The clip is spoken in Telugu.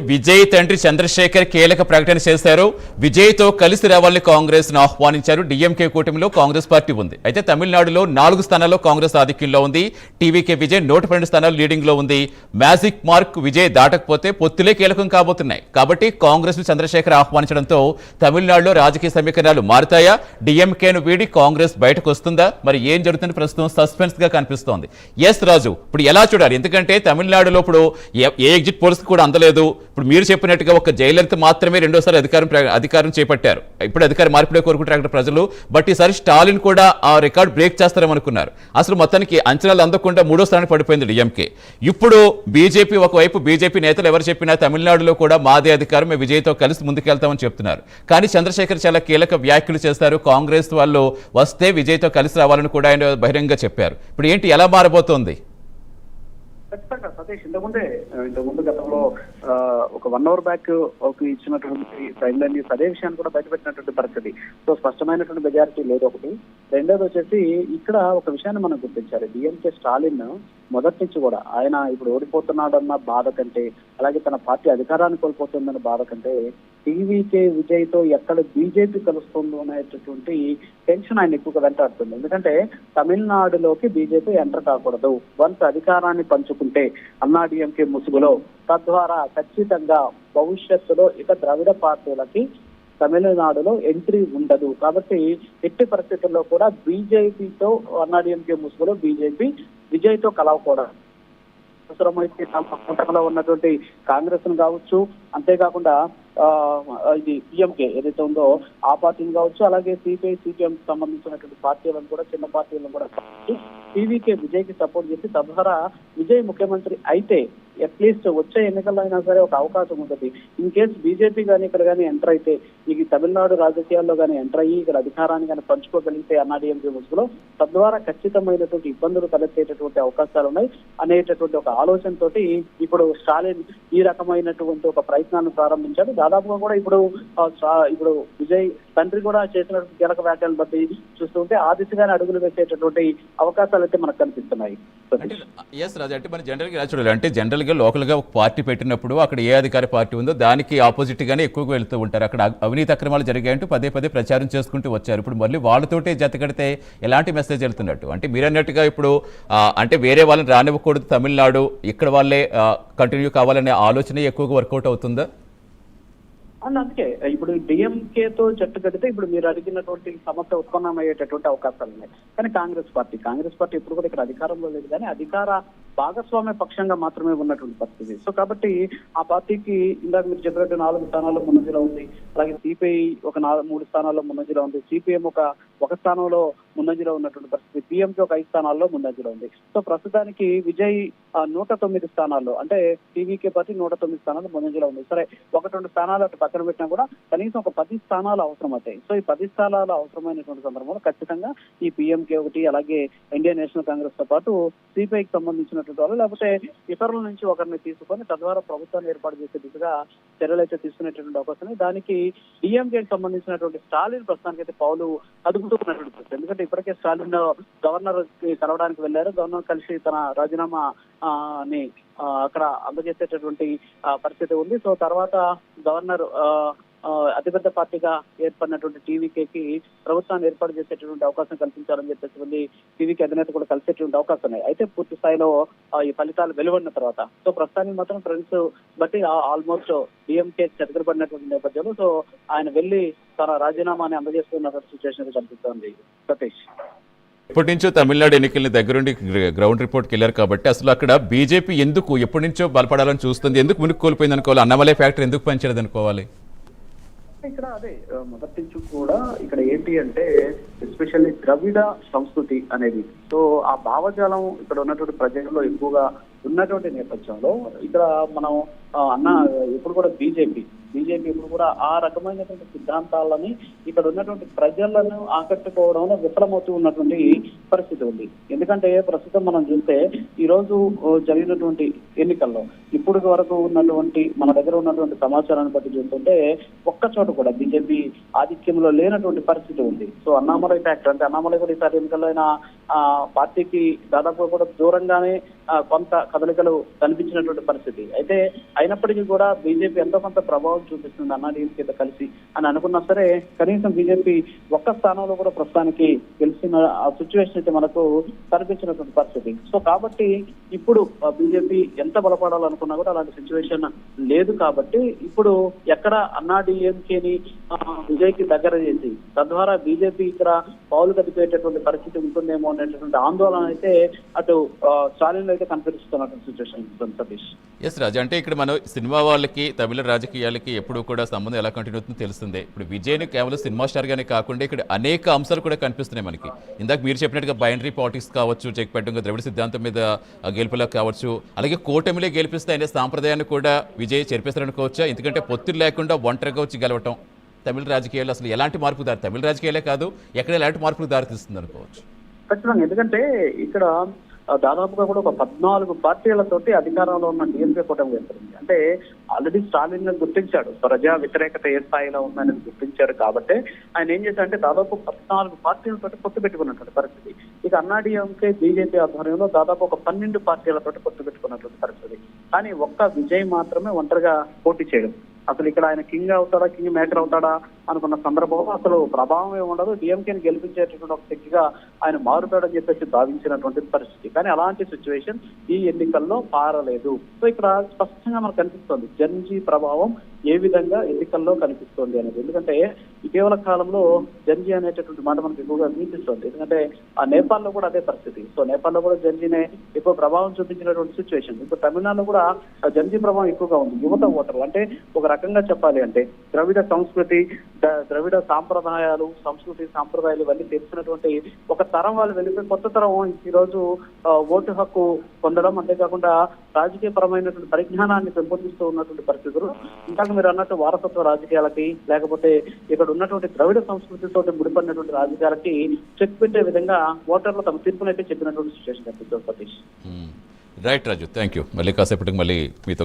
విజయ్ తండ్రి చంద్రశేఖర్ కీలక ప్రకటన చేశారు. విజయ్ తో కలిసి రావాలని కాంగ్రెస్ ను ఆహ్వానించారు. డిఎంకే కూటమిలో కాంగ్రెస్ పార్టీ ఉంది. అయితే తమిళనాడులో 4 స్థానాల్లో కాంగ్రెస్ ఆధిక్యంలో ఉంది. టీవీకే విజయ్ 112 స్థానాలు లీడింగ్ లో ఉంది. మ్యాజిక్ మార్క్ విజయ్ దాటకపోతే పొత్తులే కీలకం కాబోతున్నాయి. కాబట్టి కాంగ్రెస్ ను చంద్రశేఖర్ ఆహ్వానించడంతో తమిళనాడులో రాజకీయ సమీకరణాలు మారుతాయా? డిఎంకేను వీడి కాంగ్రెస్ బయటకు వస్తుందా? మరి ఏం జరుగుతుంది? ప్రస్తుతం సస్పెన్స్ గా కనిపిస్తోంది. ఎస్ రాజు, ఇప్పుడు ఎలా చూడాలి? ఎందుకంటే తమిళనాడులో ఇప్పుడు ఏ ఎగ్జిట్ పోల్స్ కూడా అందలేదు. ఇప్పుడు మీరు చెప్పినట్టుగా ఒక జయలలిత మాత్రమే రెండోసారి అధికారం చేపట్టారు. ఇప్పుడు అధికార మార్పిడే కోరుకుంటారు అక్కడ ప్రజలు. బట్ ఈసారి స్టాలిన్ కూడా ఆ రికార్డ్ బ్రేక్ చేస్తారనుకున్నారు. అసలు మొత్తానికి అంచనాలు అందకుండా 3వ స్థానానికి పడిపోయింది డిఎంకే. ఇప్పుడు బీజేపీ ఒకవైపు బీజేపీ నేతలు ఎవరు చెప్పినా తమిళనాడులో కూడా మాదే అధికారం, మేము విజయ్తో కలిసి ముందుకెళ్తామని చెప్తున్నారు. కానీ చంద్రశేఖర్ చాలా కీలక వ్యాఖ్యలు చేస్తారు. కాంగ్రెస్ వాళ్ళు వస్తే విజయ్తో కలిసి రావాలని కూడా ఆయన బహిరంగంగా చెప్పారు. ఇప్పుడు ఏంటి, ఎలా మారబోతోంది? ఖచ్చితంగా సతీష్, ఇంతకుముందు గతంలో ఒక 1 అవర్ బ్యాక్ ఇచ్చినటువంటి ప్రైమ్ న్యూస్ అదే విషయాన్ని కూడా బయటపెట్టినటువంటి పరిస్థితి. సో స్పష్టమైనటువంటి మెజారిటీ లేదు ఒకటి. రెండోది వచ్చేసి ఇక్కడ ఒక విషయాన్ని మనం గుర్తించాలి. డిఎంకే స్టాలిన్ మొదటి నుంచి కూడా ఆయన ఇప్పుడు ఓడిపోతున్నాడన్న బాధ కంటే, అలాగే తన పార్టీ అధికారాన్ని కోల్పోతుందన్న బాధ కంటే, టీవీకే విజయ్ తో ఎక్కడ బీజేపీ కలుస్తుందో అనేటటువంటి టెన్షన్ ఆయన ఎక్కువగా వెంటాడుతుంది. ఎందుకంటే తమిళనాడులోకి బీజేపీ ఎంటర్ కాకూడదు. వన్స్ అధికారాన్ని పంచుకుంటే అన్నాడీఎంకే ముసుగులో, తద్వారా ఖచ్చితంగా భవిష్యత్తులో ఇక ద్రవిడ పార్టీలకి తమిళనాడులో ఎంట్రీ ఉండదు. కాబట్టి ఎట్టి పరిస్థితుల్లో కూడా బీజేపీతో అన్నాడీఎంకే ముసుగులో బీజేపీ విజయ్ తో కలవకూడదు. అవసరమైతే తమ కూటమిలో ఉన్నటువంటి కాంగ్రెస్ ను కావచ్చు, అంతేకాకుండా ఇది పిఎంకే ఏదైతే ఉందో ఆ పార్టీని కావచ్చు, అలాగే సిపిఐ సిపిఎం సంబంధించినటువంటి పార్టీలను కూడా, చిన్న పార్టీలను కూడా టీవీకే విజయ్ కి సపోర్ట్ చేసి తద్వారా విజయ్ ముఖ్యమంత్రి అయితే అట్లీస్ట్ వచ్చే ఎన్నికల్లో అయినా సరే ఒక అవకాశం ఉంటుంది. ఇన్ కేసు బీజేపీ కానీ ఇక్కడ కానీ ఎంటర్ అయితే, ఈ తమిళనాడు రాజకీయాల్లో కానీ ఎంటర్ అయ్యి ఇక్కడ అధికారాన్ని కానీ పంచుకోగలిగితే అన్నాడీఎంకే ముసుగులో, తద్వారా ఖచ్చితమైనటువంటి ఇబ్బందులు తలెత్తేటటువంటి అవకాశాలు ఉన్నాయి అనేటటువంటి ఒక ఆలోచనతోటి ఇప్పుడు స్టాలిన్ ఈ రకమైనటువంటి ఒక ప్రయత్నాన్ని ప్రారంభించాడు. దాదాపుగా కూడా ఇప్పుడు విజయ్ తండ్రి కూడా చేసినటువంటి కీలక వ్యాఖ్యలను బట్టి చూస్తుంటే ఆ దిశగానే అడుగులు వేసేటటువంటి అవకాశాలు అయితే మనకు కనిపిస్తున్నాయి. ఎస్ రాజు, అంటే మన జనరల్గా ఎలా చూడాలి అంటే, జనరల్గా లోకల్గా ఒక పార్టీ పెట్టినప్పుడు అక్కడ ఏ అధికార పార్టీ ఉందో దానికి ఆపోజిట్ గానే ఎక్కువగా వెళ్తూ ఉంటారు. అక్కడ అవినీతి అక్రమాలు జరిగాయంటూ పదే ప్రచారం చేసుకుంటూ వచ్చారు. ఇప్పుడు మళ్ళీ వాళ్ళతోటే జతకడితే ఎలాంటి మెసేజ్ వెళ్తున్నట్టు? అంటే మీరు అన్నట్టుగా ఇప్పుడు అంటే వేరే వాళ్ళని రానివ్వకూడదు తమిళనాడు, ఇక్కడ వాళ్ళే కంటిన్యూ కావాలనే ఆలోచన ఎక్కువగా వర్కౌట్ అవుతుందా? అందుకే ఇప్పుడు డిఎంకేతో జట్టు కడితే ఇప్పుడు మీరు అడిగినటువంటి సమస్య ఉత్పన్నమయ్యేటటువంటి అవకాశాలు ఉన్నాయి. కానీ కాంగ్రెస్ పార్టీ ఇప్పుడు కూడా ఇక్కడ అధికారంలో లేదు, కానీ అధికార భాగస్వామ్య పక్షంగా మాత్రమే ఉన్నటువంటి పరిస్థితి. సో కాబట్టి ఆ పార్టీకి ఇందాక మీరు చెప్పినట్టు 4 స్థానాల్లో ముందంజలో ఉంది. అలాగే సిపిఐ ఒక 3 స్థానాల్లో ముందంజలో ఉంది. సిపిఎం ఒక స్థానంలో ముందంజలో ఉన్నటువంటి పరిస్థితి. పిఎంకి ఒక 5 స్థానాల్లో ముందంజలో ఉంది. సో ప్రస్తుతానికి విజయ్ 109 స్థానాల్లో, అంటే టీవీకే పార్టీ 109 స్థానాలు ముందంజలో ఉంది. సరే, 1-2 స్థానాలు అటు పక్కన పెట్టినా కూడా కనీసం ఒక 10 స్థానాలు అవసరం అవుతాయి. సో ఈ 10 స్థానాలు అవసరమైనటువంటి సందర్భంలో ఖచ్చితంగా ఈ పిఎంకే ఒకటి, అలాగే ఇండియన్ నేషనల్ కాంగ్రెస్ తో పాటు సిపిఐకి సంబంధించినటువంటి వాళ్ళు, లేకపోతే ఇతరుల నుంచి ఒకరిని తీసుకొని తద్వారా ప్రభుత్వాన్ని ఏర్పాటు చేసే దిశగా చర్యలు అయితే తీసుకునేటువంటి అవకాశం. దానికి డిఎంకేకి సంబంధించినటువంటి స్టాలిన్ ప్రస్తుతానికి అయితే పావులు అదుపుతున్నటువంటి పరిస్థితి. ఎందుకంటే ఇప్పటికే స్టాలిన్ గవర్నర్ కలవడానికి వెళ్లారు. గవర్నర్ కలిసి తన రాజీనామా ని అక్కడ అందజేసేటటువంటి పరిస్థితి ఉంది. సో తర్వాత గవర్నర్ అతిపెద్ద పార్టీగా ఏర్పడినటువంటి టీవీకేకి ప్రభుత్వాన్ని ఏర్పాటు చేసేటటువంటి అవకాశం కల్పించాలని చెప్పేసి టీవీకే అధినేత కూడా కలిసేటువంటి అవకాశం ఉన్నాయి. అయితే పూర్తి స్థాయిలో ఈ ఫలితాలు వెలువడిన తర్వాత, సో ప్రస్తుతానికి మాత్రం ఫ్రెండ్స్ బట్టి ఆల్మోస్ట్ డిఎంకే చెదరబడినటువంటి నేపథ్యంలో సో ఆయన వెళ్లి తన రాజీనామాని అందజేస్తున్నటువంటి సిచ్యువేషన్ కనిపిస్తోంది. సతీష్, ఎప్పటి నుంచో తమిళనాడు ఎన్నికల్ని దగ్గరుండి గ్రౌండ్ రిపోర్ట్కి వెళ్ళారు కాబట్టి అసలు అక్కడ బీజేపీ ఎందుకు ఎప్పటి నుంచో బలపడాలని చూస్తుంది? ఎందుకు మునిగి కోల్పోయింది అనుకోవాలి? అన్నమలై ఫ్యాక్టరీ ఎందుకు పనిచేయలేదు అనుకోవాలి? ఇక్కడ అదే మొదటి నుంచి కూడా ఇక్కడ ఏంటి అంటే ఎస్పెషల్లీ ద్రవిడ సంస్కృతి అనేది, సో ఆ భావజాలం ఇక్కడ ఉన్నటువంటి ప్రజల్లో ఎక్కువగా ఉన్నటువంటి నేపథ్యంలో ఇక్కడ మనం ఇప్పుడు కూడా బీజేపీ ఇప్పుడు కూడా ఆ రకమైనటువంటి సిద్ధాంతాలని ఇక్కడ ఉన్నటువంటి ప్రజలను ఆకట్టుకోవడంలో విఫలమవుతూ ఉన్నటువంటి పరిస్థితి ఉంది. ఎందుకంటే ప్రస్తుతం మనం చూస్తే ఈ రోజు జరిగినటువంటి ఎన్నికల్లో ఇప్పుడు వరకు ఉన్నటువంటి మన దగ్గర ఉన్నటువంటి సమాచారాన్ని బట్టి చూస్తుంటే ఒక్క చోట కూడా బీజేపీ ఆధిక్యంలో లేనటువంటి పరిస్థితి ఉంది. సో అన్నామలై ఫ్యాక్టర్, అంటే అన్నామలై కూడా ఈసారి ఎన్నికల్లో పార్టీకి దాదాపుగా కూడా దూరంగానే కొంత కదలికలు కనిపించినటువంటి పరిస్థితి. అయితే అయినప్పటికీ కూడా బీజేపీ ఎంతో కొంత ప్రభావం చూపిస్తుంది అన్నాడీఎంకేతో కలిసి అని అనుకున్నా సరే కనీసం బీజేపీ ఒక్క స్థానంలో కూడా ప్రస్తుతానికి గెలిచిన సిచ్యువేషన్ అయితే మనకు కనిపించినటువంటి పరిస్థితి. సో కాబట్టి ఇప్పుడు బీజేపీ ఎంత బలపడాలనుకున్నా కూడా అలాంటి సిచ్యువేషన్ లేదు. కాబట్టి ఇప్పుడు ఎక్కడ అన్నాడీఎంకేని విజయ్ కి దగ్గర చేసి తద్వారా బీజేపీ ఇక్కడ పావులు కదిపేటటువంటి పరిస్థితి ఉంటుందేమో అనేటటువంటి ఆందోళన అయితే అటు స్టాలిన్ అయితే కనిపిస్తున్నటువంటి సిచ్యువేషన్ సతీష్. ఎస్ రాజు, అంటే ఇక్కడ మనం సినిమా వాళ్ళకి తమిళ రాజకీయాలకి ఎప్పుడు కూడా సంబంధం ఎలా కంటిన్యూ అవుతుందో తెలుస్తుంది. ఇప్పుడు విజయ్ని కేవలం సినిమా స్టార్ గానే కాకుండా ఇక్కడ అనేక అంశాలు కూడా కనిపిస్తున్నాయి మనకి. ఇందాక మీరు చెప్పినట్టుగా బైనరీ పాలిటిక్స్ కావచ్చు, చెక్ పెట్టడం ద్రవిడ సిద్ధాంతం మీద గెలుపులా కావచ్చు, అలాగే కూటమిలే గెలిపిస్తే అనే సాంప్రదాయాన్ని కూడా విజయ్ చెరిపేస్తారనుకోవచ్చా? ఎందుకంటే పొత్తులు లేకుండా ఒంటరిగా వచ్చి గెలవటం తమిళ రాజకీయాల్లో అసలు ఎలాంటి మార్పు తమిళ రాజకీయాలే కాదు ఎక్కడ ఎలాంటి మార్పులకు దారితీస్తుంది అనుకోవచ్చు. ఖచ్చితంగా, ఎందుకంటే ఇక్కడ దాదాపుగా కూడా ఒక 14 పార్టీలతోటి అధికారంలో ఉన్న డిఎంకే కూటమి వెళ్తుంది. అంటే ఆల్రెడీ స్టాలిన్ గుర్తించాడు ప్రజా వ్యతిరేకత ఏ స్థాయిలో ఉందనేది గుర్తించాడు. కాబట్టి ఆయన ఏం చేశాడంటే దాదాపు 14 పార్టీలతోటి పొత్తు పెట్టుకున్నటువంటి పరిస్థితి. ఇక అన్నాడీఎంకే బీజేపీ ఆధ్వర్యంలో దాదాపు ఒక 12 పార్టీలతోటి పొత్తు పెట్టుకున్నటువంటి పరిస్థితి. కానీ ఒక్క విజయ్ మాత్రమే ఒంటరిగా పోటీ చేయడం. అసలు ఇక్కడ ఆయన కింగ్ అవుతాడా, కింగ్ మేకర్ అవుతాడా అనుకున్న సందర్భంలో అసలు ప్రభావం ఏమి ఉండదు, డిఎంకేని గెలిపించేటటువంటి ఒక శక్తిగా ఆయన మారుతాడని చెప్పేసి భావించినటువంటి పరిస్థితి. కానీ అలాంటి సిచ్యువేషన్ ఈ ఎన్నికల్లో పారలేదు. సో ఇక్కడ స్పష్టంగా మనకు కనిపిస్తోంది జన్జీ ప్రభావం ఏ విధంగా ఎన్నికల్లో కనిపిస్తోంది అనేది. ఎందుకంటే ఇటీవల కాలంలో జన్జీ అనేటటువంటి మాట మనకు ఎక్కువగా వినిపిస్తోంది. ఎందుకంటే ఆ నేపాల్లో కూడా అదే పరిస్థితి. సో నేపాల్లో కూడా జన్జీనే ఎక్కువ ప్రభావం చూపించినటువంటి సిచ్యువేషన్. ఇప్పుడు తమిళనాడులో కూడా జన్జీ ప్రభావం ఎక్కువగా ఉంది. యువత ఓటర్లు అంటే ఒక రకంగా చెప్పాలి అంటే ద్రవిడ సంస్కృతి, ద్రవిడ సాంప్రదాయాలు, సాంప్రదాయాలు ఇవన్నీ తెలిసినటువంటి ఒక తరం వాళ్ళు వెళ్ళిపోయి కొత్త తరం ఈ రోజు ఓటు హక్కు పొందడం, అంతేకాకుండా రాజకీయ పరమైనటువంటి పరిజ్ఞానాన్ని పెంపొందిస్తూ ఉన్నటువంటి పరిస్థితులు. ఇందాక మీరు అన్నట్టు వారసత్వ రాజకీయాలకి లేకపోతే ఇక్కడ ఉన్నటువంటి ద్రవిడ సంస్కృతితో ముడిపడినటువంటి రాజకీయాలకి చెక్ పెట్టే విధంగా ఓటర్లు తమ తీర్పునైతే చెప్పినటువంటి సిచ్యువేషన్ కనిపిస్తుంది Satish. Right Raju, thank you. మళ్ళీ కాసేపటికి మళ్ళీ మీతో